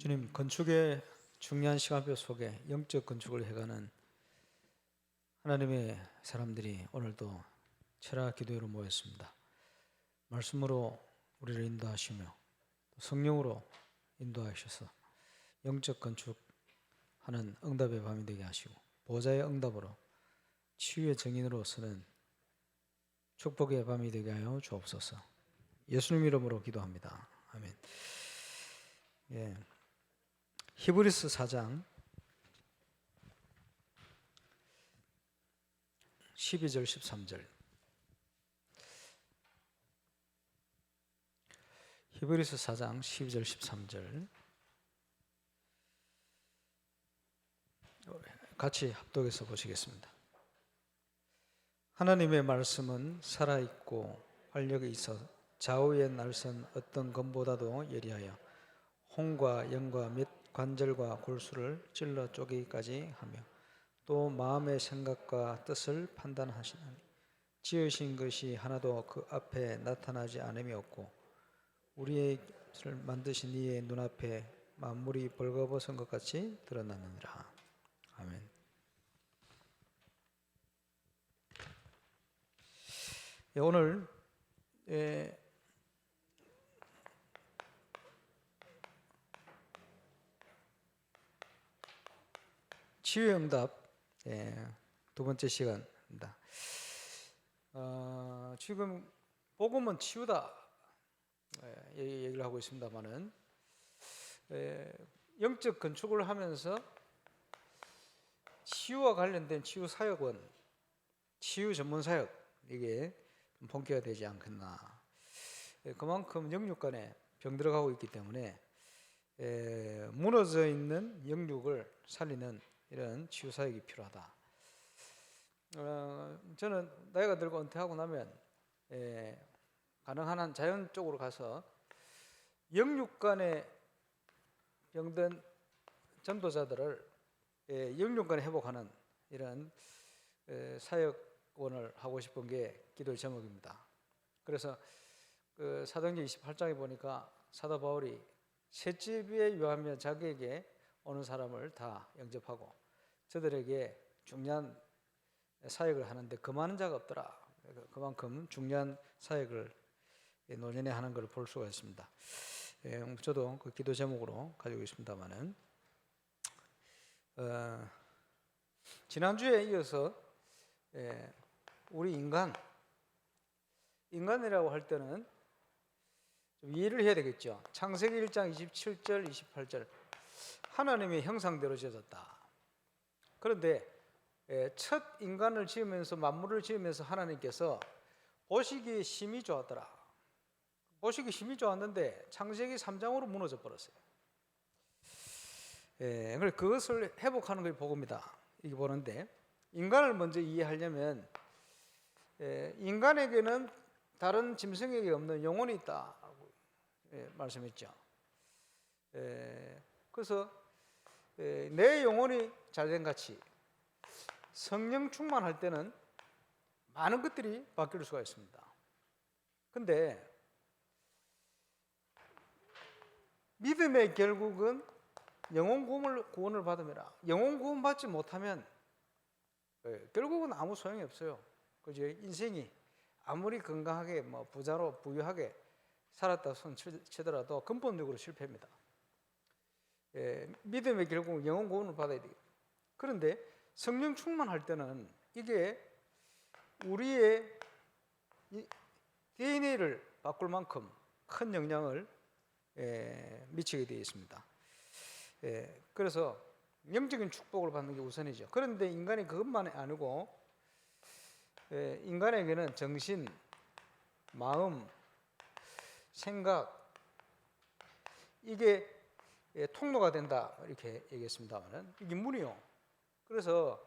주님, 건축의 중요한 시간표 속에 영적 건축을 해가는 하나님의 사람들이 오늘도 철학 기도회로 모였습니다. 말씀으로 우리를 인도하시며 성령으로 인도하셔서 영적 건축하는 응답의 밤이 되게 하시고 보좌의 응답으로 치유의 증인으로 서는 축복의 밤이 되게 하여 주옵소서. 예수님 이름으로 기도합니다. 아멘. 예. 히브리서 4장 12절 13절. 히브리서 4장 12절 13절 같이 합독해서 보시겠습니다. 하나님의 말씀은 살아있고 활력이 있어 좌우의 날선 어떤 검보다도 예리하여 홍과 영과 및 관절과 골수를 찔러 쪼개기까지 하며 또 마음의 생각과 뜻을 판단하시나니 지으신 것이 하나도 그 앞에 나타나지 않음이 없고 우리를 만드신 이의 눈앞에 만물이 벌거벗은 것 같이 드러나느니라. 아멘. 오늘 치유의 응답 두 번째 시간입니다. 지금 복음은 치유다 얘기를 하고 있습니다만은 영적 건축을 하면서 치유와 관련된 치유 사역은 치유 전문 사역 이게 본캐가 되지 않겠나. 그만큼 영육 간에 병 들어가고 있기 때문에 무너져 있는 영육을 살리는 이런 치유 사역이 필요하다. 저는 나이가 들고 은퇴하고 나면 가능한 한 자연 쪽으로 가서 영육 간에 병든 전도자들을 영육 간에 회복하는 이런 사역원을 하고 싶은 게 기도의 제목입니다. 그래서 그 사도행전 28장에 보니까 사도 바울이 셋집에 유하며 자기에게 오는 사람을 다 영접하고 저들에게 중요한 사역을 하는데 금하는 자가 없더라. 그만큼 중요한 사역을 노년에 하는 걸 볼 수가 있습니다. 저도 그 기도 제목으로 가지고 있습니다만은 지난주에 이어서 우리 인간이라고 할 때는 좀 이해를 해야 되겠죠. 창세기 1장 27절 28절 하나님의 형상대로 지어졌다. 그런데 첫 인간을 지으면서 만물을 지으면서 하나님께서 보시기에 심히 좋았더라. 보시기 심히 좋았는데 창세기 3장으로 무너져 버렸어요. 그래서 그것을 회복하는 게 복음이다. 이게 보는데 인간을 먼저 이해하려면 인간에게는 다른 짐승에게 없는 영혼이 있다고 말씀했죠. 그래서 내 영혼이 잘된 같이 성령 충만할 때는 많은 것들이 바뀔 수가 있습니다. 근데 믿음의 결국은 영혼 구원을 받음이라. 영혼 구원 받지 못하면 결국은 아무 소용이 없어요. 그죠? 인생이 아무리 건강하게 부자로 부유하게 살았다 손 치더라도 근본적으로 실패입니다. 믿음의 결국 영혼 구원을 받아야 돼요. 그런데 성령 충만할 때는 이게 우리의 DNA를 바꿀 만큼 큰 영향을 미치게 되어 있습니다. 그래서 영적인 축복을 받는 게 우선이죠. 그런데 인간이 그것만이 아니고 인간에게는 정신, 마음, 생각 이게 통로가 된다 이렇게 얘기했습니다만은 이게 문이요. 그래서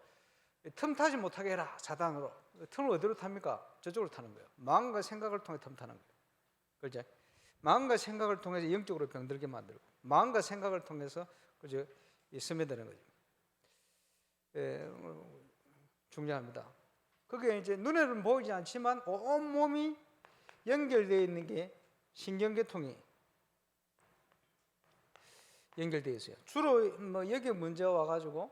틈 타지 못하게 해라 사단으로. 틈을 어디로 탑니까? 저쪽으로 타는 거예요. 마음과 생각을 통해 틈 타는 거예요. 그렇죠? 마음과 생각을 통해서 영적으로 병들게 만들고 마음과 생각을 통해서 그죠? 스며드는 거죠. 중요합니다. 그게 이제 눈에는 보이지 않지만 온 몸이 연결되어 있는 게 신경계통이 연결되어 있어요. 주로 뭐 여기 문제가 와가지고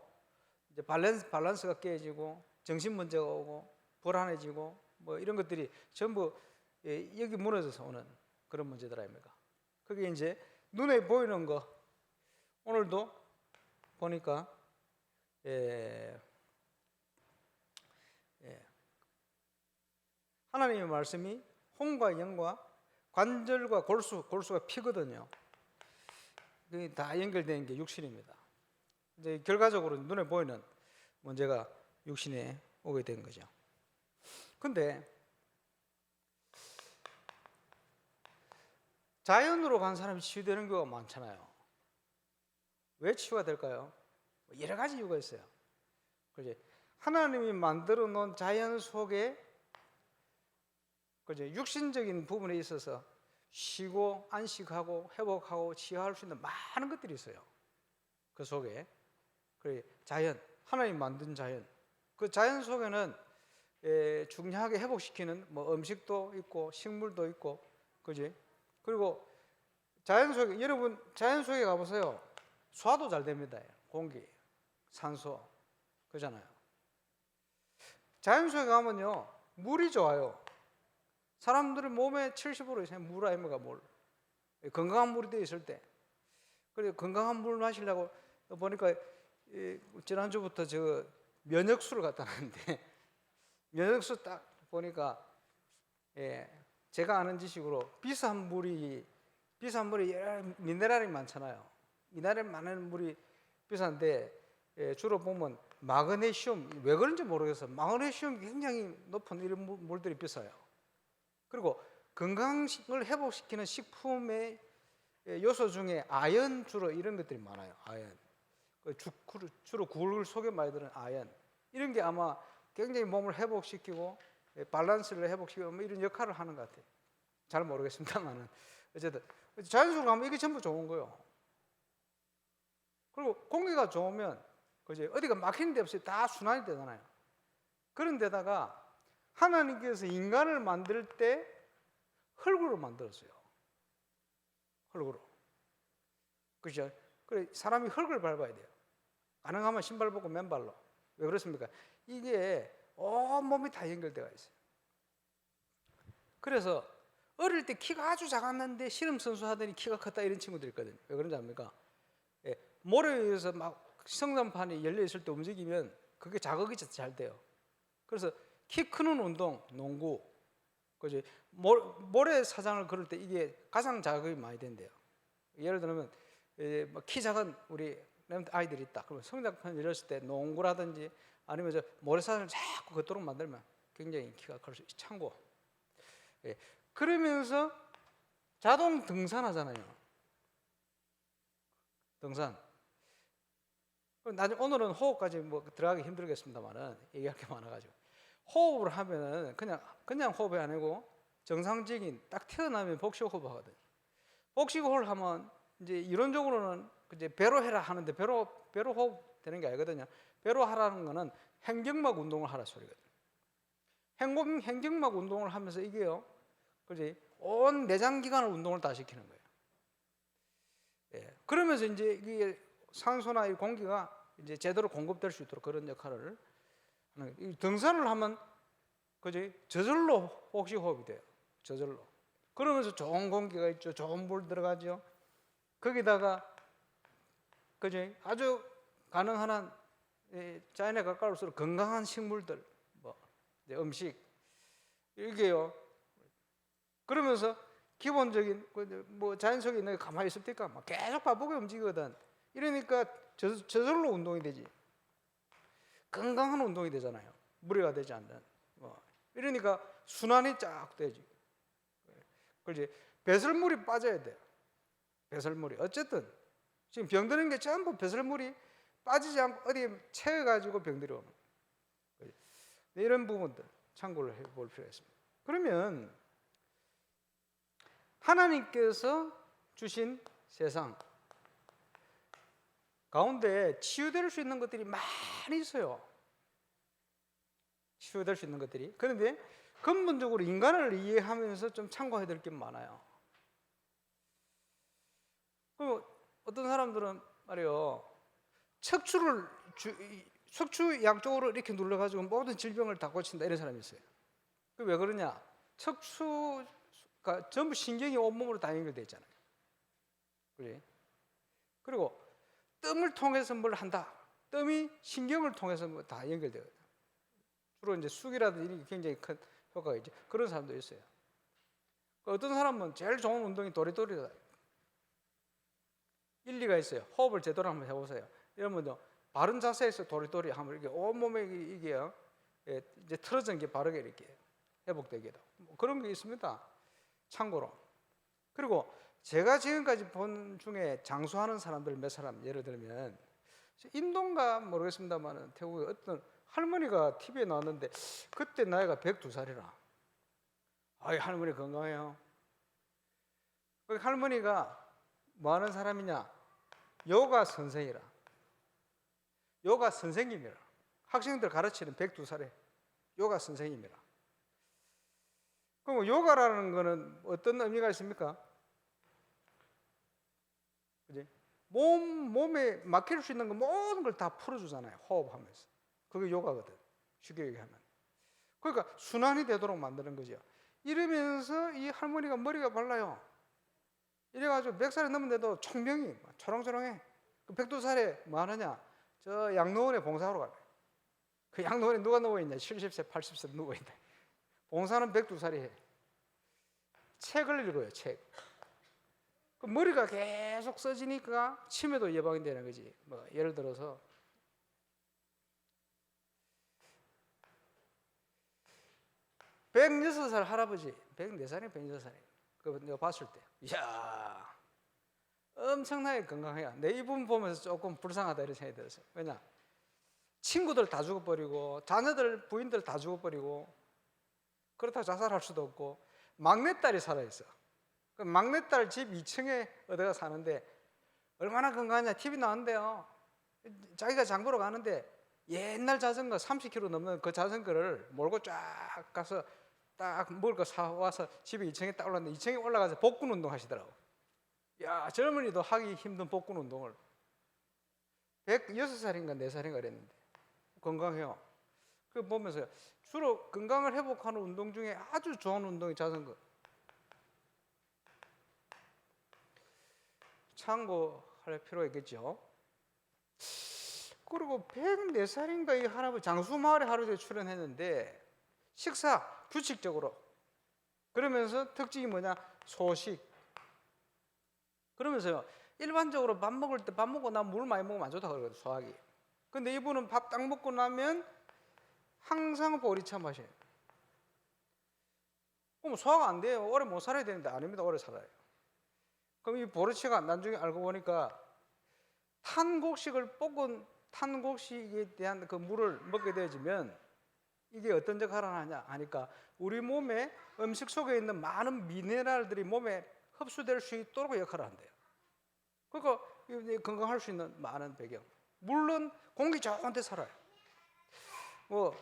이제 밸런스가 깨지고 정신 문제가 오고 불안해지고 뭐 이런 것들이 전부 여기 무너져서 오는 그런 문제들 아닙니까? 그게 이제 눈에 보이는 거 오늘도 보니까 하나님의 말씀이 혼과 영과 관절과 골수가 피거든요. 그게 다 연결된 게 육신입니다. 이제 결과적으로 눈에 보이는 문제가 육신에 오게 된 거죠. 근데 자연으로 간 사람이 치유되는 경우가 많잖아요. 왜 치유가 될까요? 여러 가지 이유가 있어요. 그지? 하나님이 만들어 놓은 자연 속에 그지? 육신적인 부분에 있어서 쉬고 안식하고 회복하고 치유할 수 있는 많은 것들이 있어요. 그 속에 그 자연, 하나님 만든 자연, 그 자연 속에는 중요하게 회복시키는 뭐 음식도 있고 식물도 있고, 그지? 그리고 자연 속에 여러분 자연 속에 가보세요. 소화도 잘 됩니다. 공기, 산소, 그잖아요. 자연 속에 가면요 물이 좋아요. 사람들의 몸의 70% 이상 물 아닙니까? 물. 건강한 물이 되어 있을 때. 그리고 건강한 물 마시려고 보니까 지난주부터 저 면역수를 갖다 놨는데 면역수 딱 보니까 제가 아는 지식으로 비싼 물이 여러 미네랄이 많잖아요. 미네랄 많은 물이 비싼데 주로 보면 마그네슘, 왜 그런지 모르겠어요. 마그네슘이 굉장히 높은 이런 물들이 비싸요. 그리고 건강을 회복시키는 식품의 요소 중에 아연, 주로 이런 것들이 많아요. 아연, 주로 굴 속에 많이 들은 아연, 이런 게 아마 굉장히 몸을 회복시키고 밸런스를 회복시키고 뭐 이런 역할을 하는 것 같아요. 잘 모르겠습니다만은 어쨌든 자연스러워 가면 이게 전부 좋은 거예요. 그리고 공기가 좋으면 그지? 어디가 막히는 데 없이 다 순환이 되잖아요. 그런 데다가 하나님께서 인간을 만들 때 흙으로 만들었어요. 흙으로. 그죠? 그래 사람이 흙을 밟아야 돼요. 가능하면 신발 벗고 맨발로. 왜 그렇습니까? 이게 온몸이 다 연결되어 있어요. 그래서 어릴 때 키가 아주 작았는데 씨름 선수 하더니 키가 컸다 이런 친구들 있거든요. 왜 그런지 압니까? 모래에 의해서 막 성장판이 열려 있을 때 움직이면 그게 자극이 잘 돼요. 그래서 키 크는 운동, 농구, 그지? 모래 사장을 걸을 때 이게 가장 자극이 많이 된대요. 예를 들면 키 작은 우리 아이들이 있다. 그러면 성장판 열렸을 때 농구라든지 아니면 저 모래사장을 자꾸 걷도록 만들면 굉장히 키가 클 수 있죠. 참고. 그러면서 자동 등산하잖아요. 등산. 나중에 오늘은 호흡까지 뭐 들어가기 힘들겠습니다만은 얘기할 게 많아가지고 호흡을 하면은 그냥 호흡이 아니고 정상적인 딱 태어나면 복식 호흡 하거든요. 복식 호흡을 하면 이제 이론적으로는 이제 배로 해라 하는데 배로 호흡 되는 게 아니거든요. 배로 하라는 거는 행경막 운동을 하라 소리거든요. 행경막 운동을 하면서 이게요, 그지? 온 내장 기관을 운동을 다 시키는 거예요. 그러면서 이제 이게 산소나 이 공기가 이제 제대로 공급될 수 있도록 그런 역할을 하는 거예요. 등산을 하면 그지? 저절로 복식 호흡이 돼요. 저절로. 그러면서 좋은 공기가 있죠. 좋은 물 들어가죠. 거기다가 그지? 아주 가능한 한 자연에 가까울수록 건강한 식물들, 뭐 음식 이게요. 그러면서 기본적인 뭐 자연 속에 있는 게 가만히 있을 때니까 막 계속 바쁘게 움직이거든. 이러니까 저절로 운동이 되지. 건강한 운동이 되잖아요. 무리가 되지 않는. 이러니까 순환이 쫙 되지. 그렇지. 배설물이 빠져야 돼요. 배설물이 어쨌든 지금 병드는 게 전부 배설물이 빠지지 않고 어디에 채워가지고 병들이 오는 거예요. 이런 부분들 참고를 해볼 필요가 있습니다. 그러면 하나님께서 주신 세상 가운데 치유될 수 있는 것들이 많이 있어요. 치유될 수 있는 것들이. 그런데 근본적으로 인간을 이해하면서 좀 참고해야 될 게 많아요. 그리고 어떤 사람들은 말이요, 척추 양쪽으로 이렇게 눌러가지고 모든 질병을 다 고친다 이런 사람이 있어요. 그 왜 그러냐? 척추가 전부 신경이 온몸으로 다 연결되어 있잖아요. 그래? 그리고 뜸을 통해서 뭘 한다. 뜸이 신경을 통해서 다 연결되거든요. 주로 이제 숙이라든지 이런 게 굉장히 큰 효과가 있죠. 그런 사람도 있어요. 어떤 사람은 제일 좋은 운동이 도리도리다. 일리가 있어요. 호흡을 제대로 한번 해보세요. 여러분도 바른 자세에서 도리도리 하면 이렇게 온몸에 이게 이제 틀어진 게 바르게 이렇게 회복되기도 그런 게 있습니다. 참고로. 그리고 제가 지금까지 본 중에 장수하는 사람들 몇 사람 예를 들면 인도인가 모르겠습니다만 태국의 어떤 할머니가 TV에 나왔는데 그때 나이가 102살이라. 아이 할머니 건강해요. 그 할머니가 뭐 하는 사람이냐? 요가 선생이라. 요가 선생님이라. 학생들 가르치는 102살에 요가 선생님이라. 그럼 요가라는 거는 어떤 의미가 있습니까? 그지? 몸에 막힐 수 있는 거 모든 걸 다 풀어주잖아요. 호흡하면서. 그게 요가거든. 쉽게 얘기하면. 그러니까 순환이 되도록 만드는 거죠. 이러면서 이 할머니가 머리가 발라요. 이래가지고 100살이 넘었는데도 총명이 초롱초롱해. 그 102살에 뭐 하느냐? 저 양로원에 봉사하러 가요. 그 양로원에 누가 누워있냐? 70세, 80세 누워있네. 봉사는 102살이 해. 책을 읽어요, 책. 그 머리가 계속 써지니까 치매도 예방이 되는 거지. 뭐 예를 들어서 (106살) 할아버지, 104살이 106살이. 그거 내가 봤을 때, 이야, 엄청나게 건강해요. 내 이분 보면서 조금 불쌍하다 이런 생각이 들었어요. 왜냐? 친구들 다 죽어버리고, 자녀들, 부인들 다 죽어버리고, 그렇다고 자살할 수도 없고, 막내딸이 살아있어. 그 막내딸 집 2층에 어디가 사는데, 얼마나 건강하냐? TV 나왔는데요. 자기가 장 보러 가는데, 옛날 자전거 30km 넘는 그 자전거를 몰고 쫙 가서 딱 먹을 거 사와서 집에 2층에 딱 올랐는데 2층에 올라가서 복근 운동 하시더라고. 야, 젊은이도 하기 힘든 복근 운동을 106살인가 4살인가 그랬는데 건강해요. 그 보면서 주로 건강을 회복하는 운동 중에 아주 좋은 운동이 자전거. 참고할 필요가 있겠죠. 그리고 104살인가 이 할아버지 장수마을에 하루 종일 출연했는데 식사 규칙적으로 그러면서 특징이 뭐냐? 소식. 그러면서요 일반적으로 밥 먹을 때 밥 먹고 나면 물 많이 먹으면 안 좋다고 그러거든요, 소화기. 근데 이분은 밥 딱 먹고 나면 항상 보리차 마셔요. 그럼 소화가 안 돼요. 오래 못 살아야 되는데 아닙니다. 오래 살아요. 그럼 이 보리차가 나중에 알고 보니까 볶은 탄곡식에 대한 그 물을 먹게 되어지면 이게 어떤 역할을 하냐 하니까 우리 몸에 음식 속에 있는 많은 미네랄들이 몸에 흡수될 수 있도록 역할을 한대요. 그러니까 건강할 수 있는 많은 배경. 물론 공기 좋은 데 살아요. 뭐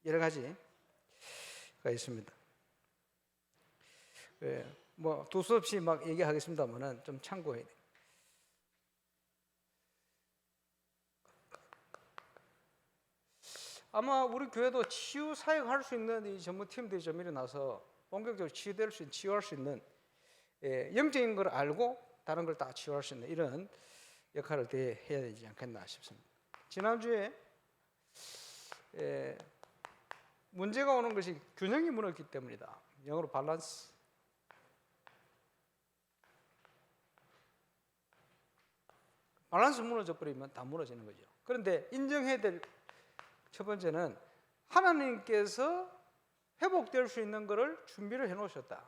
여러 가지가 있습니다. 뭐 두서없이 막 얘기하겠습니다만은 좀 참고해야 돼요. 아마 우리 교회도 치유 사역할 수 있는 이 전문팀들이 좀 일어나서 본격적으로 치유할 수 있는 영적인 걸 알고 다른 걸 다 치유할 수 있는 이런 역할을 해야 되지 않겠나 싶습니다. 지난주에 문제가 오는 것이 균형이 무너졌기 때문이다. 영어로 밸런스. 밸런스 무너져 버리면 다 무너지는 거죠. 그런데 인정해야 될 첫 번째는 하나님께서 회복될 수 있는 것을 준비를 해놓으셨다.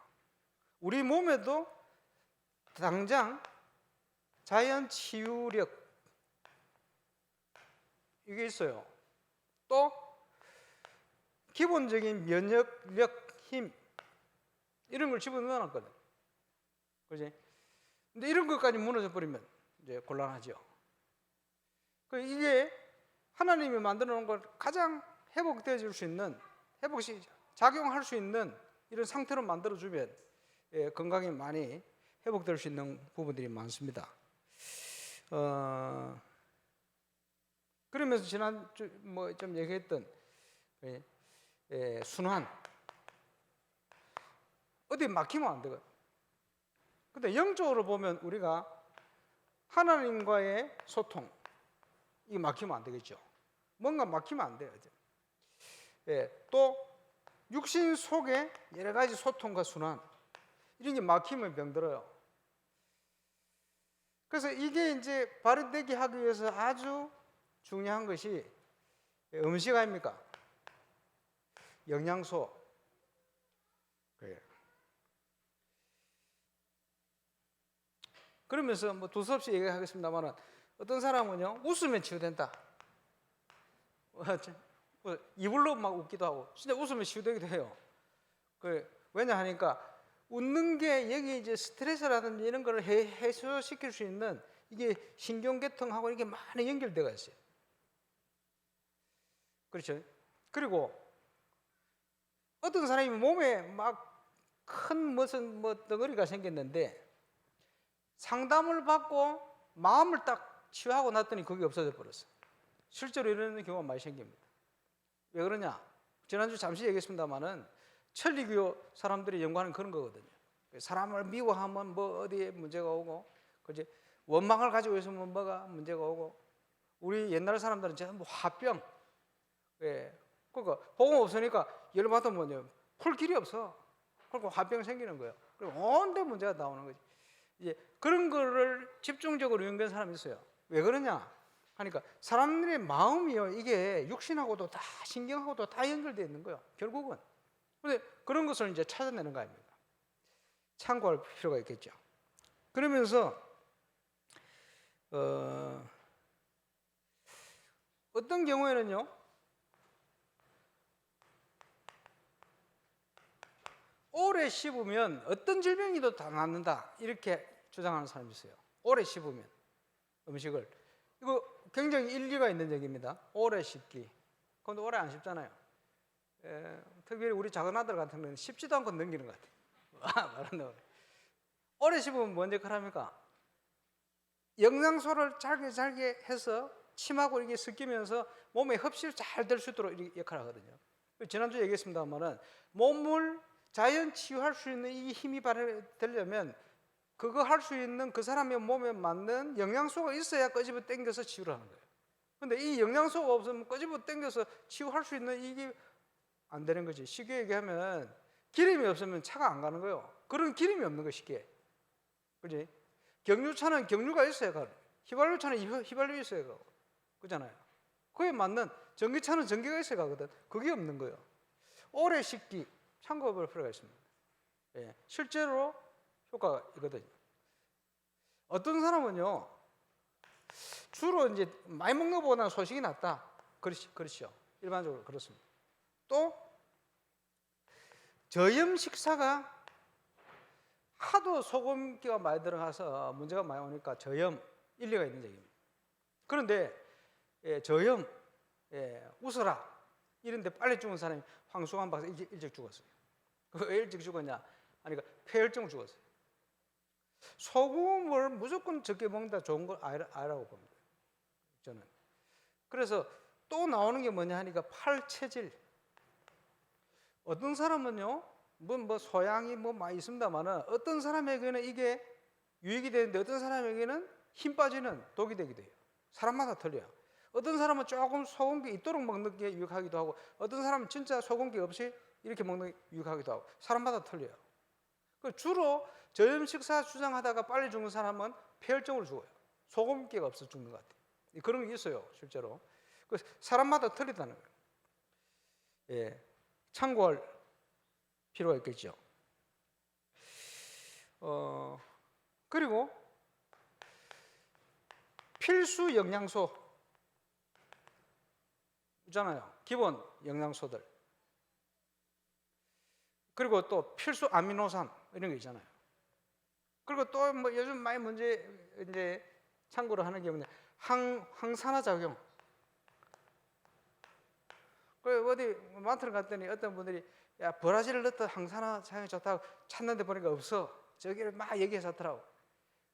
우리 몸에도 당장 자연 치유력 이게 있어요. 또 기본적인 면역력, 힘 이런 걸 집어넣어놨거든. 그지? 근데 이런 것까지 무너져 버리면 이제 곤란하죠. 이게 하나님이 만들어 놓은 걸 가장 회복되어질 수 있는, 회복시 작용할 수 있는 이런 상태로 만들어주면 건강이 많이 회복될 수 있는 부분들이 많습니다. 그러면서 지난주 뭐 좀 얘기했던 순환, 어디 막히면 안 되거든. 근데 영적으로 보면 우리가 하나님과의 소통, 이게 막히면 안 되겠죠. 뭔가 막히면 안 돼요. 또 육신 속에 여러 가지 소통과 순환, 이런 게 막히면 병들어요. 그래서 이게 이제 발효되게 하기 위해서 아주 중요한 것이 음식 아닙니까? 영양소. 그러면서 뭐 두서없이 얘기하겠습니다만, 어떤 사람은요 웃으면 치유된다. 이불로 막 웃기도 하고, 진짜 웃으면 치유되기도 해요. 왜냐 하니까 웃는 게 여기 이제 스트레스라든지 이런 걸 해소시킬 수 있는, 이게 신경계통하고 이게 많이 연결되어 있어요. 그렇죠? 그리고 어떤 사람이 몸에 막 큰 무슨 뭐 덩어리가 생겼는데 상담을 받고 마음을 딱 치유하고 났더니 그게 없어져 버렸어요. 실제로 이런 경우가 많이 생깁니다. 왜 그러냐? 지난주 잠시 얘기했습니다만은 천리교 사람들이 연구하는 그런 거거든요. 사람을 미워하면 뭐 어디에 문제가 오고, 그지? 원망을 가지고 있으면 뭐가 문제가 오고, 우리 옛날 사람들은 전부 화병. 그러니까 복음 없으니까 열받으면 풀 길이 없어. 그러니까 화병 생기는 거예요. 그리고 온데 문제가 나오는 거지. 이제 그런 거를 집중적으로 연구한 사람이 있어요. 왜 그러냐? 하니까 사람들의 마음이요, 이게 육신하고도 다 신경하고도 다 연결되어 있는 거예요. 결국은. 근데 그런 것을 이제 찾아내는 거 아닙니까? 참고할 필요가 있겠죠. 그러면서 어떤 경우에는요, 오래 씹으면 어떤 질병이도 다 낫는다, 이렇게 주장하는 사람이 있어요. 오래 씹으면 음식을. 이거 굉장히 일리가 있는 얘기입니다. 오래 씹기. 그런데 오래 안 씹잖아요. 특별히 우리 작은 아들 같은 경우는 씹지도 않고 넘기는 것 같아요. 말한다고. 오래 씹으면 뭔 역할을 합니까? 영양소를 잘게 해서 침하고 이렇게 섞이면서 몸에 흡수를 잘 될 수 있도록 이렇게 역할을 하거든요. 지난주에 얘기했습니다만은 몸을 자연 치유할 수 있는 이 힘이 발휘되려면 그거 할 수 있는 그 사람의 몸에 맞는 영양소가 있어야 끄집어 당겨서 치유를 하는 거예요. 근데 이 영양소가 없으면 끄집어 당겨서 치유할 수 있는 이게 안 되는 거지. 쉽게 얘기하면 기름이 없으면 차가 안 가는 거예요. 그런 기름이 없는 거 쉽게. 그지? 경유차는 경유가 있어야 가고, 휘발유차는 휘발유 있어야 가고, 그잖아요. 그에 맞는 전기차는 전기가 있어야 가거든. 그게 없는 거예요. 오래 씹기 참고해볼 필요가 있습니다. 실제로 효과가 있거든요. 어떤 사람은요, 주로 이제 많이 먹는 것보다는 소식이 낫다. 그렇죠. 일반적으로 그렇습니다. 또 저염 식사가 하도 소금기가 많이 들어가서 문제가 많이 오니까 저염, 일리가 있는 얘기입니다. 그런데 저염, 웃어라 이런데 빨리 죽은 사람이 황수관 박사 일찍 죽었어요. 왜 일찍 죽었냐? 그러니까 폐혈증 죽었어요. 소금을 무조건 적게 먹는다 좋은 걸 알라고 봅니다. 저는. 그래서 또 나오는 게 뭐냐 하니까 팔체질. 어떤 사람은요, 뭐 소양이 뭐 많이 있습니다만은 어떤 사람에게는 이게 유익이 되는데 어떤 사람에게는 힘 빠지는 독이 되기도 해요. 사람마다 틀려요. 어떤 사람은 조금 소금기 있도록 먹는 게 유익하기도 하고, 어떤 사람은 진짜 소금기 없이 이렇게 먹는 게 유익하기도 하고, 사람마다 틀려요. 주로 저염 식사 주장하다가 빨리 죽는 사람은 폐혈증으로 죽어요. 소금기가 없어 죽는 것 같아요. 그런 게 있어요, 실제로. 사람마다 틀리다는 거예요. 참고할 필요가 있겠죠. 그리고 필수 영양소 있잖아요. 기본 영양소들. 그리고 또 필수 아미노산 이런 거 있잖아요. 그리고 또 뭐 요즘 많이 문제 이제 참고로 하는 게 뭐냐, 항산화 작용. 그 어디 마트를 갔더니 어떤 분들이 야 브라질을 넣었다 항산화 작용이 좋다고 찾는데 보니까 없어. 저기를 막 얘기해서 하더라고.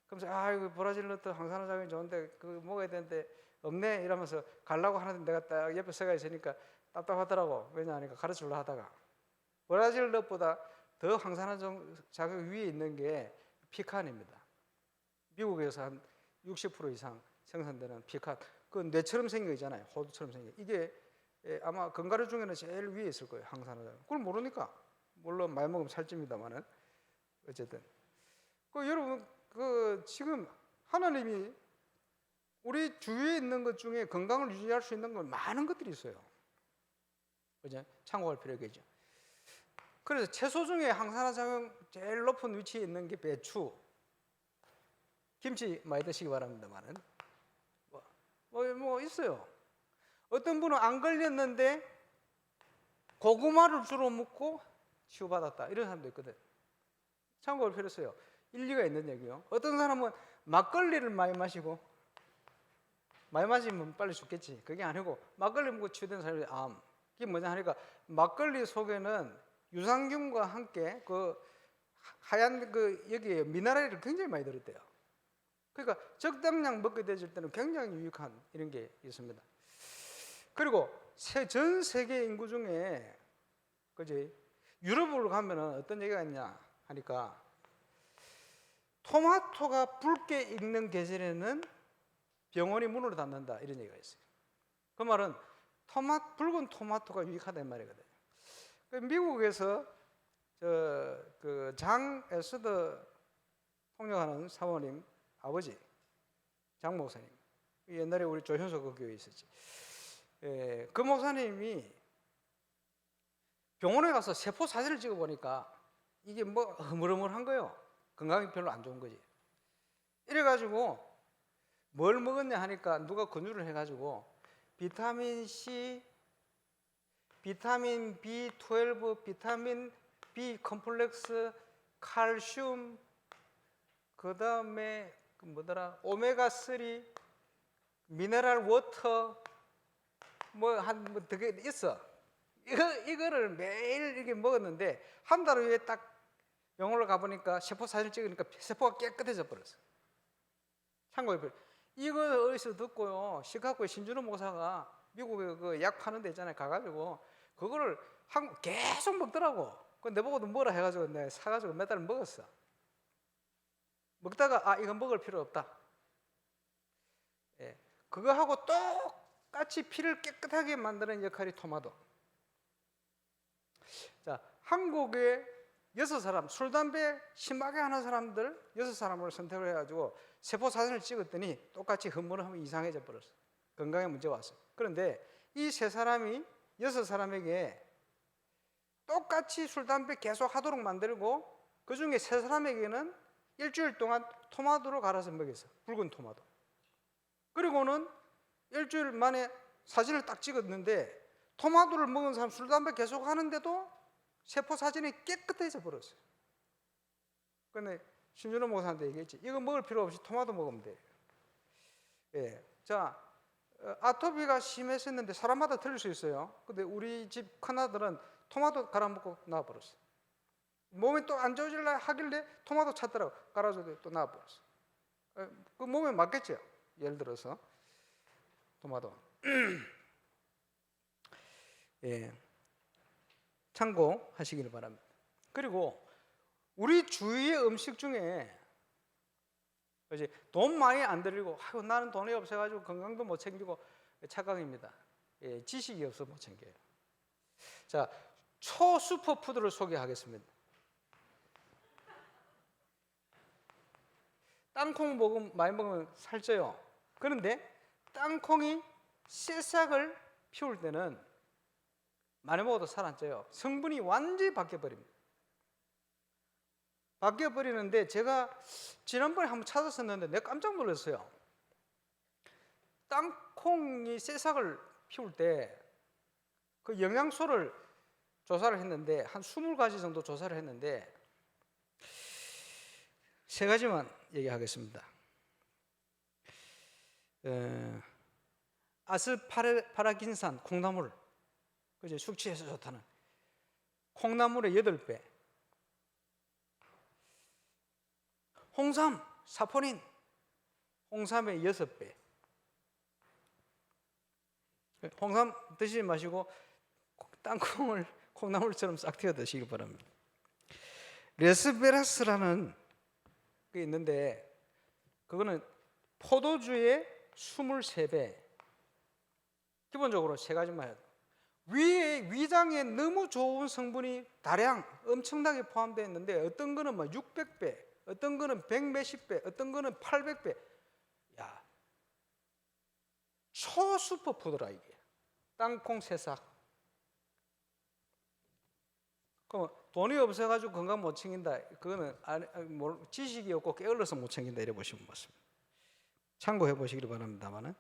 그러면서 아 이거 브라질 너트 항산화 작용이 좋은데 그거 먹어야 되는데 없네 이러면서 가려고 하는데 내가 딱 옆에 서가 있으니까 답답하더라고. 왜냐하니까 가르치려고 하다가 브라질 너트보다 더 항산화 작용 위에 있는 게 피칸입니다. 미국에서 한 60% 이상 생산되는 피칸, 그 뇌처럼 생긴 거 있잖아요. 호두처럼 생긴 이게 아마 견과류 중에는 제일 위에 있을 거예요. 항산화 작용. 그걸 모르니까 물론 많이 먹으면 살찝니다만은 어쨌든 여러분 지금 하나님이 우리 주위에 있는 것 중에 건강을 유지할 수 있는 건 많은 것들이 있어요. 그죠? 참고할 필요가 있죠. 그래서 채소 중에 항산화 작용 제일 높은 위치에 있는 게 배추, 김치 많이 드시기 바랍니다만은 뭐 있어요. 어떤 분은 안 걸렸는데 고구마를 주로 먹고 치유받았다 이런 사람도 있거든. 참고할 필요 있어요. 일리가 있는 얘기요. 어떤 사람은 막걸리를 많이 마시고 많이 마시면 빨리 죽겠지. 그게 아니고 막걸리 먹고 치유된 사람이 암. 이게 뭐냐 하니까 막걸리 속에는 유산균과 함께 그 하얀 그 여기에 미네랄이 굉장히 많이 들었대요. 그러니까 적당량 먹게 되질 때는 굉장히 유익한 이런 게 있습니다. 그리고 전 세계 인구 중에 그지 유럽으로 가면은 어떤 얘기가 있냐 하니까 토마토가 붉게 익는 계절에는 병원이 문을 닫는다 이런 얘기가 있어요. 그 말은 붉은 토마토가 유익하다는 말이거든요. 미국에서 장 에스더 통역하는 사모님 아버지 장 목사님, 옛날에 우리 조현석 그 교회에 있었지. 그 목사님이 병원에 가서 세포 사진을 찍어 보니까 이게 뭐 흐물흐물한 거예요. 건강이 별로 안 좋은 거지. 이래가지고 뭘 먹었냐 하니까 누가 권유를 해가지고 비타민 C, 비타민 B12, 비타민 B 컴플렉스, 칼슘, 그 다음에 오메가3, 미네랄 워터, 뭐 되게 있어. 이거를 매일 이렇게 먹었는데 한 달 후에 딱 병원을 가보니까 세포 사진을 찍으니까 세포가 깨끗해져 버렸어. 참고해 보세요. 이거 어디서 듣고요. 시카고의 신준호 목사가 미국에 그 약 파는 데 있잖아요. 가가지고 그거를 계속 먹더라고. 그 내보고도 뭐라 해가지고 내가 사가지고 몇 달 먹었어. 먹다가 이건 먹을 필요 없다. 예, 그거하고 똑같이 피를 깨끗하게 만드는 역할이 토마토. 자, 한국에 6사람, 술, 담배 심하게 하는 사람들 6사람을 선택을 해가지고 세포 사진을 찍었더니 똑같이 흐물흐물 이상해져 버렸어. 건강에 문제가 왔어. 그런데 이 3사람이 6사람에게 똑같이 술, 담배 계속 하도록 만들고 그 중에 3사람에게는 일주일 동안 토마토를 갈아서 먹였어. 붉은 토마토. 그리고는 일주일 만에 사진을 딱 찍었는데 토마토를 먹은 사람 술, 담배 계속 하는데도 세포 사진이 깨끗해져 버렸어요. 근데 신준호 목사한테 얘기했지. 이거 먹을 필요 없이 토마토 먹으면 돼. 예. 자, 아토피가 심했었는데 사람마다 틀릴 수 있어요. 근데 우리 집 큰아들은 토마토 갈아먹고 나와버렸어. 몸이 또 안 좋아질라 하길래 토마토 찾더라고. 갈아줘도 또 나와버렸어. 그 몸에 맞겠죠. 예를 들어서 토마토. 예. 참고하시기를 바랍니다. 그리고 우리 주위의 음식 중에 이제 돈 많이 안 들이고 나는 돈이 없어가지고 건강도 못 챙기고 착각입니다. 예, 지식이 없어 못 챙겨요. 자, 초슈퍼푸드를 소개하겠습니다. 땅콩 많이 먹으면 살쪄요. 그런데 땅콩이 새싹을 피울 때는 많이 먹어도 살 안 쪄요. 성분이 완전히 바뀌어버립니다. 바뀌어버리는데 제가 지난번에 한번 찾았었는데 내가 깜짝 놀랐어요. 땅콩이 새싹을 피울 때 그 영양소를 조사를 했는데 한 20가지 정도 조사를 했는데 3가지만 얘기하겠습니다. 아스파라긴산 콩나물, 그죠? 숙취해서 좋다는 콩나물의 8배, 홍삼 사포닌, 홍삼의 6배. 홍삼 드시지 마시고 땅콩을 콩나물처럼 싹 튀어 드시기 바랍니다. 레스베라스라는 게 있는데 그거는 포도주의 23배. 기본적으로 세 가지만 해도 위장에 너무 좋은 성분이 다량 엄청나게 포함되어 있는데 어떤 거는 뭐 600배, 어떤 거는 100몇십 배, 어떤 거는 800배. 야, 초슈퍼푸드라 이게. 땅콩 새싹. 그럼 돈이 없어가지고 건강 못 챙긴다. 그거는 지식이 없고 게을러서 못 챙긴다 이래 보시면 맞습니다. 참고해 보시기를 바랍니다만은.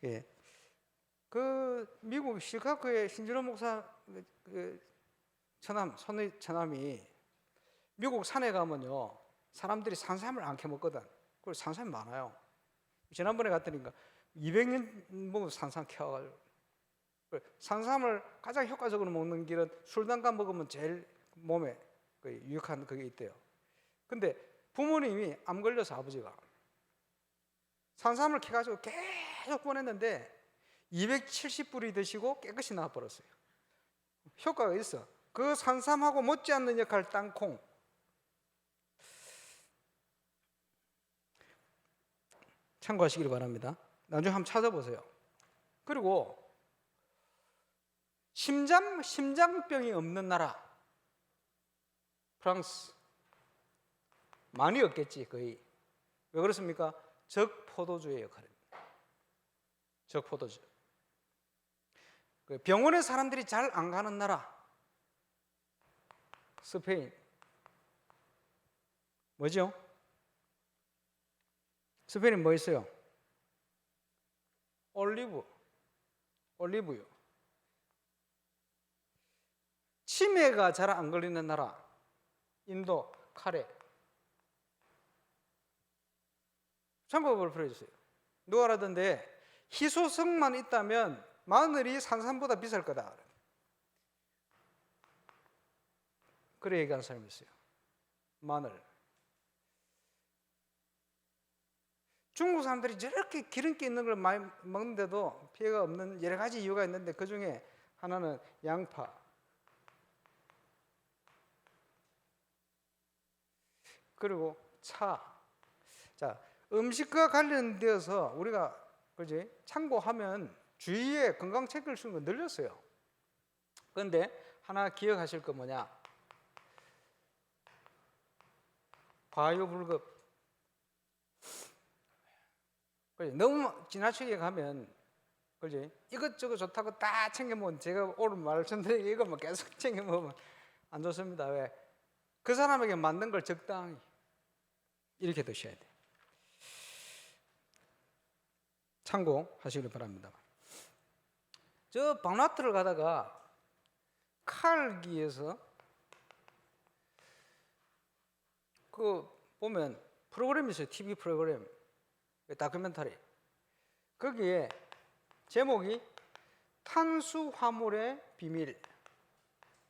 예. 그 미국 시카고의 신진호 목사 그 처남이 미국 산에 가면요 사람들이 산삼을 안 캐먹거든. 그리고 산삼이 많아요. 지난번에 갔더니까 200년 먹은 산삼 캐와가지고 산삼을 가장 효과적으로 먹는 길은 술 담가 먹으면 제일 몸에 유익한 그게 있대요. 근데 부모님이 암 걸려서 아버지가 산삼을 캐가지고 계속 보냈는데 270불이 드시고 깨끗이 나와버렸어요. 효과가 있어. 그 산삼하고 못지않는 역할 땅콩. 참고하시길 바랍니다. 나중에 한번 찾아보세요. 그리고 심장병이 없는 나라 프랑스. 많이 없겠지 거의. 왜 그렇습니까? 적포도주의 역할입니다. 적포도주. 병원에 사람들이 잘 안 가는 나라 스페인. 뭐죠? 스페인은 뭐 있어요? 올리브유. 치매가 잘 안 걸리는 나라 인도 카레. 참고법을 풀어주세요. 누가 그러던데 희소성만 있다면 마늘이 산삼보다 비쌀 거다. 그래 얘기하는 사람이 있어요. 마늘. 중국 사람들이 저렇게 기름기 있는 걸 많이 먹는데도 피해가 없는 여러 가지 이유가 있는데 그 중에 하나는 양파. 그리고 차. 자, 음식과 관련되어서 우리가 그지 참고하면 주위에 건강 체크를 쓰는 거 늘렸어요. 그런데 하나 기억하실 거 뭐냐? 과유불급. 그지? 너무 지나치게 가면 그지? 이것저것 좋다고 다 챙겨 먹으면 제가 오늘 말씀드린 이것만 계속 챙겨 먹으면 안 좋습니다. 왜? 그 사람에게 맞는 걸 적당히 이렇게 드셔야 돼. 참고하시길 바랍니다. 저 방라트를 가다가 칼기에서 그 보면 프로그램이 있어요. TV 프로그램 다큐멘터리. 거기에 제목이 탄수화물의 비밀.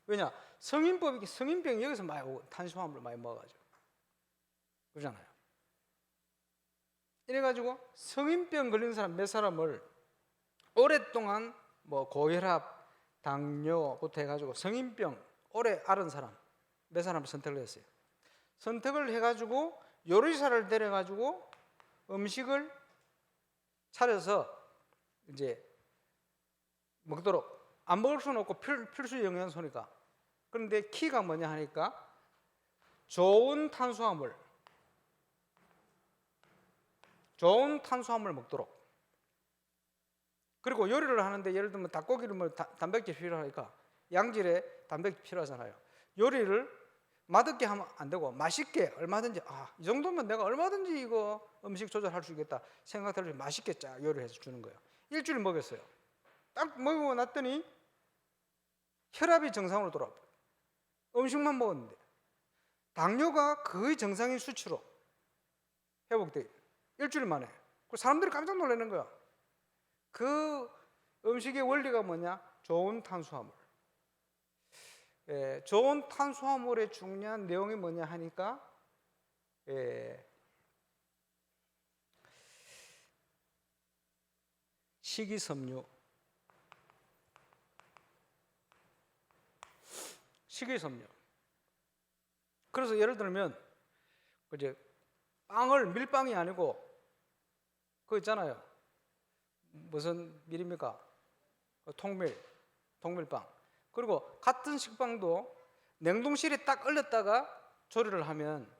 왜냐? 성인병이 여기서 많이 오고 탄수화물 많이 먹어가지고 그러잖아요. 이래가지고 성인병 걸린 사람 몇 사람을 오랫동안 뭐 고혈압, 당뇨부터 해가지고 성인병 오래 앓은 사람 몇 사람을 선택을 했어요. 선택을 해가지고 요리사를 데려가지고 음식을 차려서 이제 먹도록. 안 먹을 수는 없고 필수 영양소니까. 그런데 키가 뭐냐 하니까 좋은 탄수화물 먹도록. 그리고 요리를 하는데 예를 들면 닭고기를 뭐 단백질 필요하니까 양질의 단백질 필요하잖아요. 요리를 맛없게 하면 안 되고 맛있게 얼마든지 이 정도면 내가 얼마든지 이거 음식 조절할 수 있겠다 생각할 때 맛있게 쫙 요리해서 주는 거예요. 일주일 먹였어요. 딱 먹고 났더니 혈압이 정상으로 돌아와요. 음식만 먹었는데 당뇨가 거의 정상인 수치로 회복돼요. 일주일 만에. 그 사람들이 깜짝 놀라는 거야. 그 음식의 원리가 뭐냐? 좋은 탄수화물. 좋은 탄수화물의 중요한 내용이 뭐냐 하니까 식이섬유. 식이섬유. 그래서 예를 들면 이제 빵을 밀빵이 아니고 그거 있잖아요. 무슨 밀입니까? 통밀빵. 그리고 같은 식빵도 냉동실에 딱 얼렸다가 조리를 하면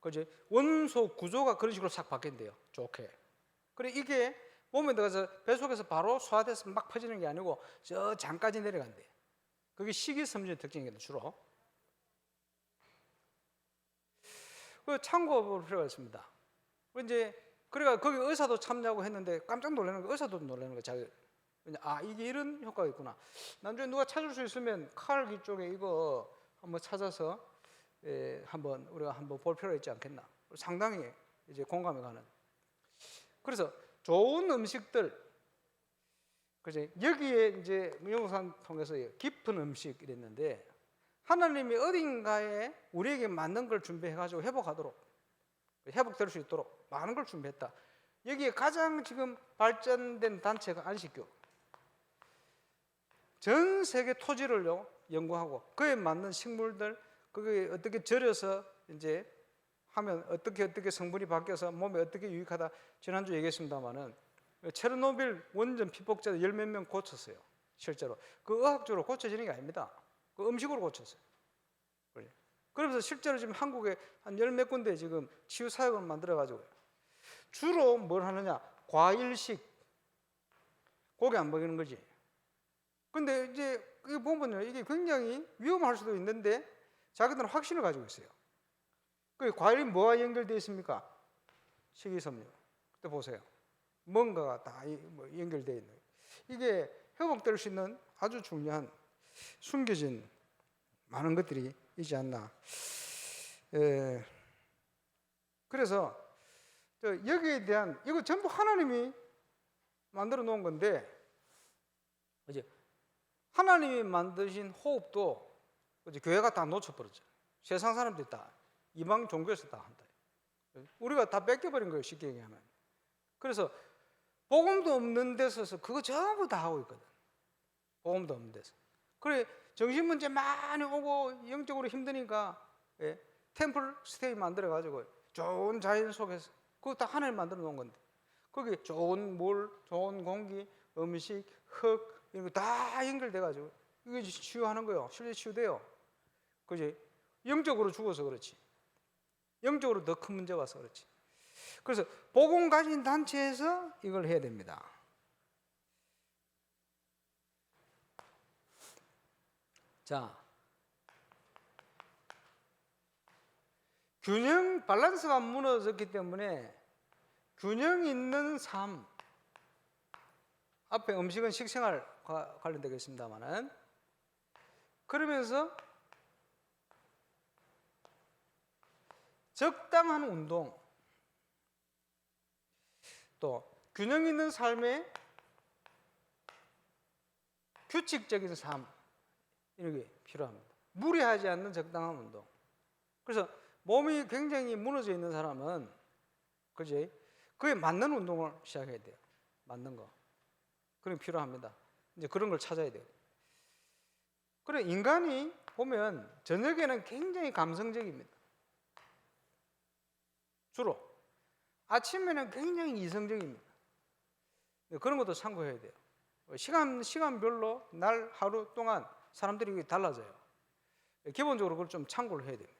그지 원소 구조가 그런 식으로 싹 바뀐대요. 좋게. 그래 이게 몸에 들어가서 배 속에서 바로 소화돼서 막 퍼지는 게 아니고 저 장까지 내려간대. 그게 식이섬유의 특징이거든 주로. 그 참고볼 필요가 있습니다. 이제 그래가 거기 의사도 참여하고 했는데 깜짝 놀라는 거, 의사도 놀라는 거 자기. 아 이게 이런 효과가 있구나. 나중에 누가 찾을 수 있으면 칼기 쪽에 이거 한번 찾아서 한번 우리가 한번 볼 필요가 있지 않겠나. 상당히 이제 공감이 가는. 그래서 좋은 음식들, 그지 여기에 이제 영산 통해서 깊은 음식 이랬는데 하나님이 어딘가에 우리에게 맞는 걸 준비해가지고 회복될 수 있도록 많은 걸 준비했다. 여기에 가장 지금 발전된 단체가 안식교. 전 세계 토지를요 연구하고 그에 맞는 식물들 그게 어떻게 절여서 이제 하면 어떻게 성분이 바뀌어서 몸에 어떻게 유익하다. 지난주 얘기했습니다마는 체르노빌 원전 피폭제도 열 몇 명 고쳤어요. 실제로 그 의학적으로 고쳐지는 게 아닙니다. 그 음식으로 고쳤어요. 그러면서 실제로 지금 한국에 한 열 몇 군데 지금 치유 사역을 만들어 가지고 주로 뭘 하느냐? 과일식. 고기 안 먹이는 거지. 근데 이제 이게 보면요, 이게 굉장히 위험할 수도 있는데 자기들은 확신을 가지고 있어요. 그 과일이 뭐와 연결되어 있습니까? 식이섬유. 그때 보세요. 뭔가가 다 연결되어 있는. 이게 회복될 수 있는 아주 중요한 숨겨진 많은 것들이 있지 않나. 그래서 여기에 대한 이거 전부 하나님이 만들어 놓은 건데 이제 하나님이 만드신 호흡도 이제 교회가 다 놓쳐버렸죠. 세상 사람들이 다 이방 종교에서 다 한다. 우리가 다 뺏겨버린 거예요. 쉽게 얘기하면. 그래서 복음도 없는 데서 그거 전부 다 하고 있거든. 복음도 없는 데서. 그래 정신 문제 많이 오고 영적으로 힘드니까 템플 스테이 만들어 가지고 좋은 자연 속에서 그거 다 하나님 만들어 놓은 건데 거기 좋은 물, 좋은 공기, 음식, 흙 이런 거 다 연결돼 가지고 이게 치유하는 거예요. 실제 치유돼요. 그지? 영적으로 죽어서 그렇지. 영적으로 더 큰 문제가 와서 그렇지. 그래서 복음 가진 단체에서 이걸 해야 됩니다. 자, 균형 밸런스가 무너졌기 때문에 균형 있는 삶. 앞에 음식은 식생활 관련되겠습니다만은 그러면서 적당한 운동, 또 균형 있는 삶의 규칙적인 삶 이런 게 필요합니다. 무리하지 않는 적당한 운동. 그래서 몸이 굉장히 무너져 있는 사람은 그지? 그에 맞는 운동을 시작해야 돼요. 맞는 거. 그런 게 필요합니다. 이제 그런 걸 찾아야 돼요. 그래 인간이 보면 저녁에는 굉장히 감성적입니다. 주로 아침에는 굉장히 이성적입니다. 그런 것도 참고해야 돼요. 시간별로 날 하루 동안 사람들이 달라져요. 기본적으로 그걸 좀 참고를 해야 됩니다.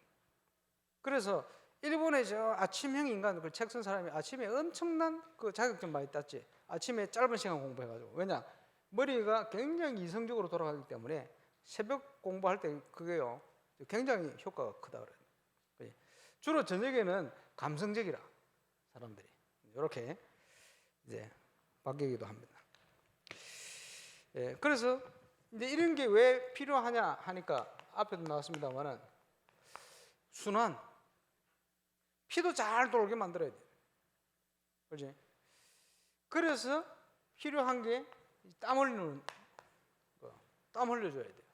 그래서 일본의 저 아침형 인간 그 책 쓴 사람이 아침에 엄청난 그 자격증 많이 땄지. 아침에 짧은 시간 공부해가지고. 왜냐? 머리가 굉장히 이성적으로 돌아가기 때문에 새벽 공부할 때 그게요 굉장히 효과가 크다 그래요. 주로 저녁에는 감성적이라 사람들이 이렇게 이제 바뀌기도 합니다. 그래서 이제 이런 게 왜 필요하냐 하니까 앞에도 나왔습니다만은 순환, 피도 잘 돌게 만들어야 돼. 그렇지? 그래서 필요한 게 땀 흘리는 거, 땀 흘려줘야 돼요.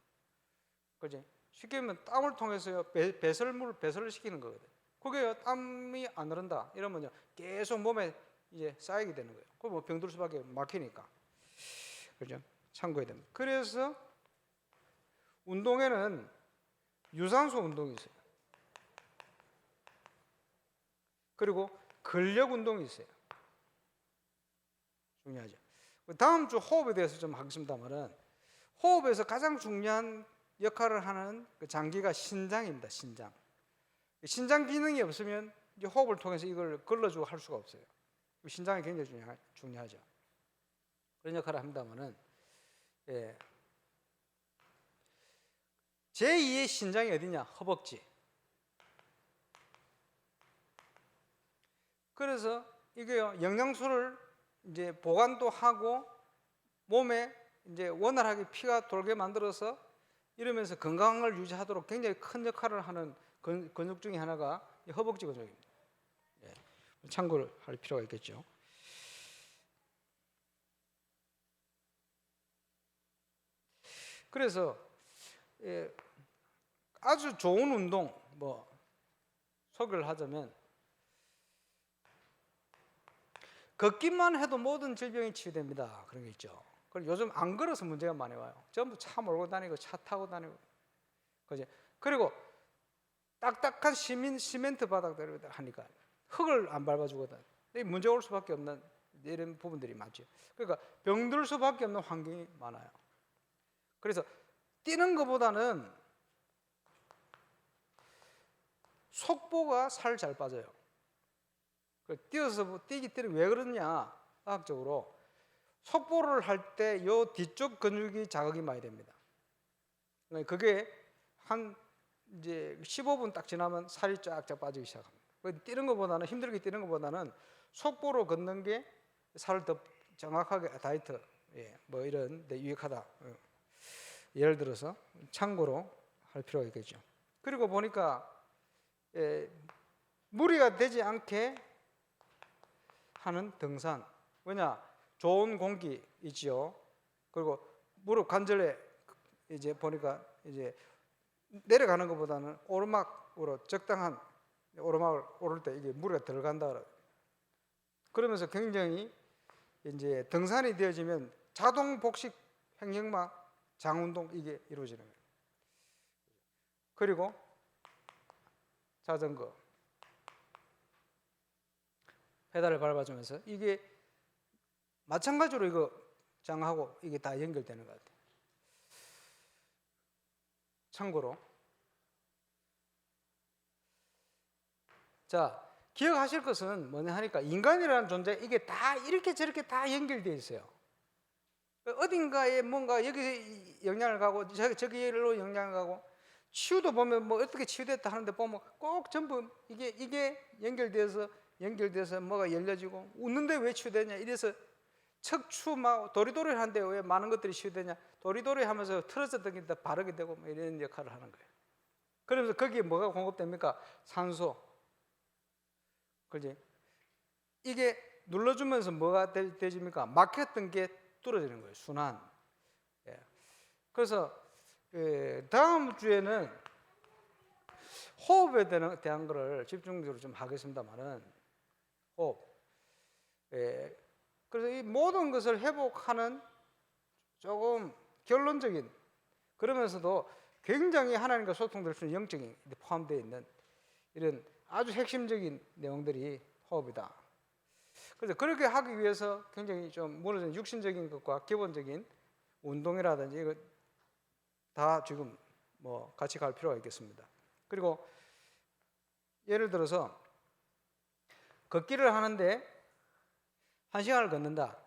그렇지? 쉽게 하면 땀을 통해서 배설을 시키는 거거든. 그게 땀이 안 흐른다 이러면요 계속 몸에 이제 쌓이게 되는 거예요. 그럼 뭐 병들 수밖에 막히니까. 그죠? 참고해야 됩니다. 그래서 운동에는 유산소 운동이 있어요. 그리고 근력 운동이 있어요. 중요하죠. 다음 주 호흡에 대해서 좀 하겠습니다만은, 호흡에서 가장 중요한 역할을 하는 그 장기가 신장입니다. 신장. 신장 기능이 없으면 이제 호흡을 통해서 이걸 걸러주고 할 수가 없어요. 신장이 굉장히 중요하죠. 그런 역할을 합니다만은, 예. 제2의 신장이 어디냐? 허벅지. 그래서 이게요, 영양소를 이제 보관도 하고 몸에 이제 원활하게 피가 돌게 만들어서 이러면서 건강을 유지하도록 굉장히 큰 역할을 하는 근육 중에 하나가 허벅지 근육입니다. 예. 참고를 할 필요가 있겠죠. 그래서 예, 아주 좋은 운동, 뭐 소개를 하자면, 걷기만 해도 모든 질병이 치유됩니다. 그런 게 있죠. 그리고 요즘 안 걸어서 문제가 많이 와요. 전부 차 몰고 다니고 차 타고 다니고, 그죠? 그리고 딱딱한 시멘트 바닥들 하니까 흙을 안 밟아주거든. 문제 올 수밖에 없는 이런 부분들이 많죠. 그러니까 병들 수밖에 없는 환경이 많아요. 그래서 뛰는 것보다는 속보가 살 잘 빠져요. 뛰어서 뛰는 왜 그러냐? 과학적으로 속보를 할 때 요 뒤쪽 근육이 자극이 많이 됩니다. 그게 한 이제 15분 딱 지나면 살이 쫙쫙 빠지기 시작합니다. 뛰는 것보다는, 힘들게 뛰는 것보다는 속보로 걷는 게 살을 더 정확하게 다이어트, 예, 뭐 이런 데 유익하다. 예를 들어서 참고로 할 필요가 있겠죠. 그리고 보니까 무리가 되지 않게 하는 등산. 왜냐? 좋은 공기 있지요. 그리고 무릎 관절에 이제 보니까 이제 내려가는 것보다는 오르막으로 적당한 오르막을 오를 때 이게 무리가 덜 간다. 그러면서 굉장히 이제 등산이 되어지면 자동 복식 횡격막 장운동 이게 이루어지는 거예요. 그리고 자전거 페달을 밟아주면서 이게 마찬가지로 이거 장하고 이게 다 연결되는 것 같아요. 참고로 자, 기억하실 것은 뭐냐 하니까 인간이라는 존재 이게 다 이렇게 저렇게 다 연결되어 있어요. 어딘가에 뭔가 여기 영향을 가고 저기로 영향을 가고, 치유도 보면 뭐 어떻게 치유됐다 하는데 보면 꼭 전부 이게 연결돼서 뭐가 열려지고, 웃는데 왜 치유되냐? 이래서 척추 막 도리도리 하는데 왜 많은 것들이 치유되냐? 도리도리 하면서 틀어졌던 게 바르게 되고 뭐 이런 역할을 하는 거예요. 그러면서 거기에 뭐가 공급됩니까? 산소. 그지? 이게 눌러주면서 뭐가 되집니까? 막혔던 게 뚫어지는 거예요. 순환. 예. 그래서 다음 주에는 호흡에 대한 거를 집중적으로 좀 하겠습니다만은, 호흡. 그래서 이 모든 것을 회복하는 조금 결론적인, 그러면서도 굉장히 하나님과 소통될 수 있는 영적인 포함되어 있는 이런 아주 핵심적인 내용들이 호흡이다. 그래서 그렇게 하기 위해서 굉장히 좀 무너진 육신적인 것과 기본적인 운동이라든지 이거 다 지금 뭐 같이 갈 필요가 있겠습니다. 그리고 예를 들어서 걷기를 하는데 1시간을 걷는다.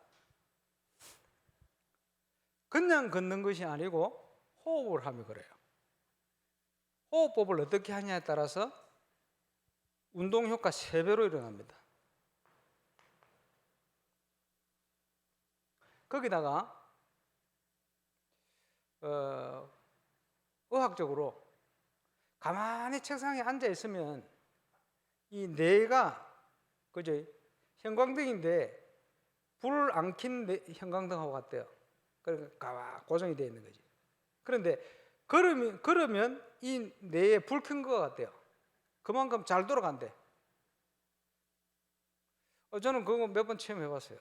그냥 걷는 것이 아니고 호흡을 하며 그래요. 호흡법을 어떻게 하냐에 따라서 운동 효과 3배로 일어납니다. 거기다가 의학적으로 가만히 책상에 앉아 있으면 이 뇌가 그죠? 형광등인데 불을 안 킨 형광등하고 같대요. 그러니까 고정이 되어 있는 거지. 그런데 그러면 이 뇌에 불 큰 것 같대요. 그만큼 잘 돌아간대. 저는 그거 몇 번 체험해봤어요.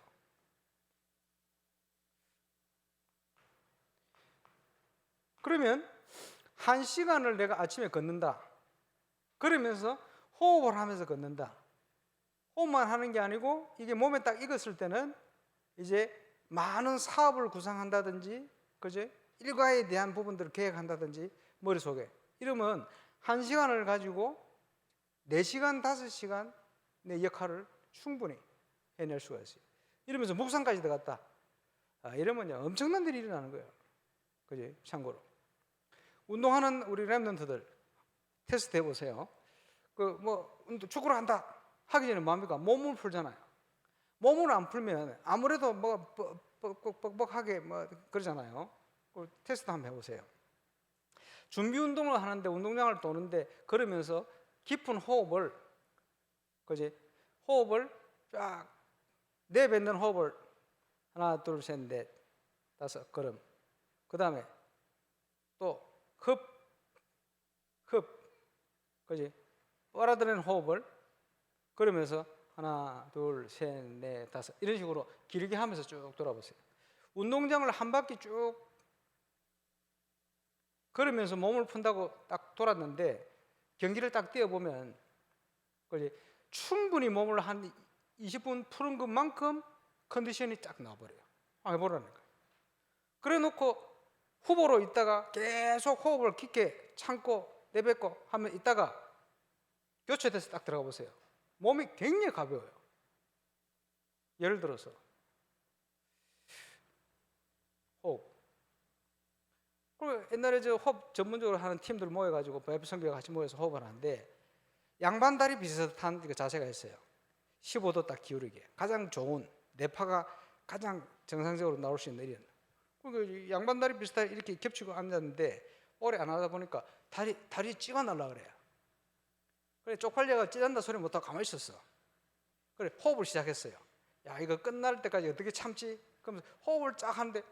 그러면 1시간을 내가 아침에 걷는다. 그러면서 호흡을 하면서 걷는다. 호흡만 하는 게 아니고 이게 몸에 딱 익었을 때는 이제 많은 사업을 구상한다든지, 그죠? 일과에 대한 부분들을 계획한다든지 머릿속에. 이러면 1시간을 가지고 4시간, 5시간 내 역할을 충분히 해낼 수가 있어요. 이러면서 묵상까지 들어갔다. 이러면요 엄청난 일이 일어나는 거예요. 그지? 참고로 운동하는 우리 랩런트들 테스트 해보세요. 축구를 한다 하기 전에 뭐합니까? 몸을 풀잖아요. 몸을 안 풀면 아무래도 뭐 뻑뻑하게 뭐 그러잖아요. 테스트 한번 해보세요. 준비 운동을 하는데 운동장을 도는데 걸으면서 깊은 호흡을, 그지? 호흡을 쫙 내뱉는 호흡을 하나, 둘, 셋, 넷, 다섯 걸음. 그 다음에 또 그지? 빨아들이는 호흡을 그러면서 하나, 둘, 셋, 넷, 다섯 이런 식으로 길게 하면서 쭉 돌아보세요. 운동장을 한 바퀴 쭉 걸으면서 몸을 푼다고 딱 돌았는데 경기를 딱 뛰어보면 그지? 충분히 몸을 한 20분 푸는 것만큼 컨디션이 딱 나와버려요. 해보라는 거예요. 그래 놓고 후보로 있다가 계속 호흡을 깊게 참고 내뱉고 하면 있다가 교체돼서 딱 들어가 보세요. 몸이 굉장히 가벼워요. 예를 들어서 호흡. 그리고 옛날에 저 호흡 전문적으로 하는 팀들 모여가지고 베프 선교가 같이 모여서 호흡을 하는데 양반다리 비슷한 자세가 있어요. 15도 딱 기울이게 가장 좋은 뇌파가 가장 정상적으로 나올 수 있는 일이에요. 그리고 양반다리 비슷하게 이렇게 겹치고 앉았는데 오래 안 하다 보니까 다리 찌가 날라 그래요. 그래 쪽팔려가 찌잔다 소리 못하고 가만히 있었어. 그래 호흡을 시작했어요. 야 이거 끝날 때까지 어떻게 참지? 그러면서 호흡을 쫙 하는데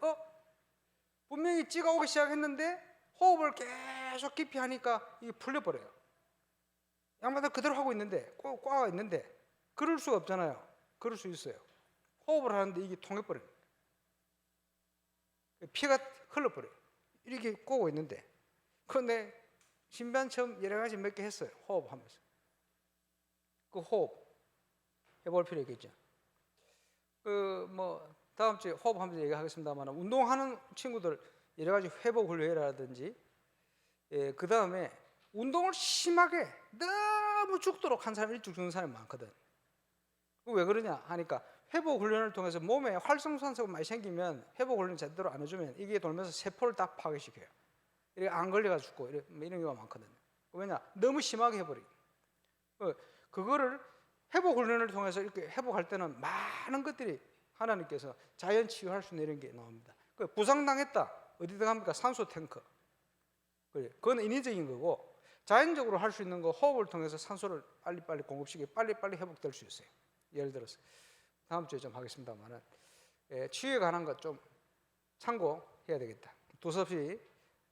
분명히 찌가 오기 시작했는데 호흡을 계속 깊이 하니까 이게 풀려버려요. 양반들 그대로 하고 있는데 꽉 있는데 그럴 수가 없잖아요. 그럴 수 있어요. 호흡을 하는데 이게 통해버려요. 피가 흘러버려요. 이렇게 꼬고 있는데 그런데 신변 처음 여러 가지 몇 개 했어요. 호흡하면서. 그 호흡 해볼 필요 있겠죠. 다음 주에 호흡하면서 얘기하겠습니다만 운동하는 친구들 여러 가지 회복 훈련이라든지 그 다음에 운동을 심하게 너무 죽도록 한 사람 일찍 죽는 사람이 많거든. 왜 그러냐 하니까 회복 훈련을 통해서 몸에 활성산소가 많이 생기면 회복 훈련 제대로 안 해주면 이게 돌면서 세포를 다 파괴시켜요. 이렇게 안 걸려가지고 이런 경우가 많거든요. 왜냐? 너무 심하게 해버리고. 그거를 회복 훈련을 통해서 이렇게 회복할 때는 많은 것들이 하나님께서 자연 치유할 수 있는 이런 게 나옵니다. 부상당했다. 어디다 갑니까? 산소 탱크. 그건 인위적인 거고 자연적으로 할 수 있는 거 호흡을 통해서 산소를 빨리빨리 공급시키고 빨리빨리 회복될 수 있어요. 예를 들어서 다음 주에 좀 하겠습니다만은 치유에 관한 것 좀 참고해야 되겠다. 두서없이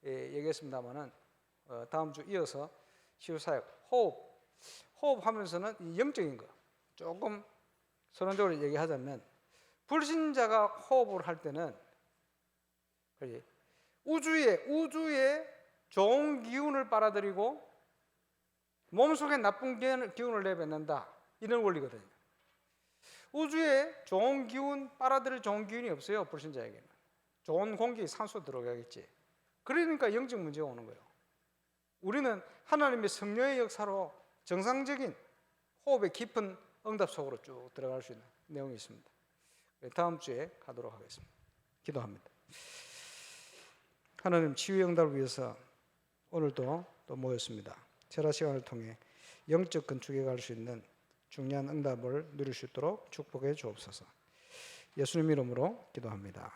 얘기했습니다만은 다음 주 이어서 치유사역 호흡하면서는 영적인 거 조금 선언적으로 얘기하자면 불신자가 호흡을 할 때는 우주의 좋은 기운을 빨아들이고 몸속에 나쁜 기운을 내뱉는다. 이런 원리거든요. 우주에 좋은 기운 빨아들일 좋은 기운이 없어요. 불신자에게는. 좋은 공기, 산소 들어가겠지. 그러니까 영적 문제가 오는 거예요. 우리는 하나님의 성령의 역사로 정상적인 호흡의 깊은 응답 속으로 쭉 들어갈 수 있는 내용이 있습니다. 다음 주에 가도록 하겠습니다. 기도합니다. 하나님 치유의 응답을 위해서 오늘도 또 모였습니다. 철학 시간을 통해 영적 건축에 갈 수 있는 중요한 응답을 누릴 수 있도록 축복해 주옵소서. 예수님 이름으로 기도합니다.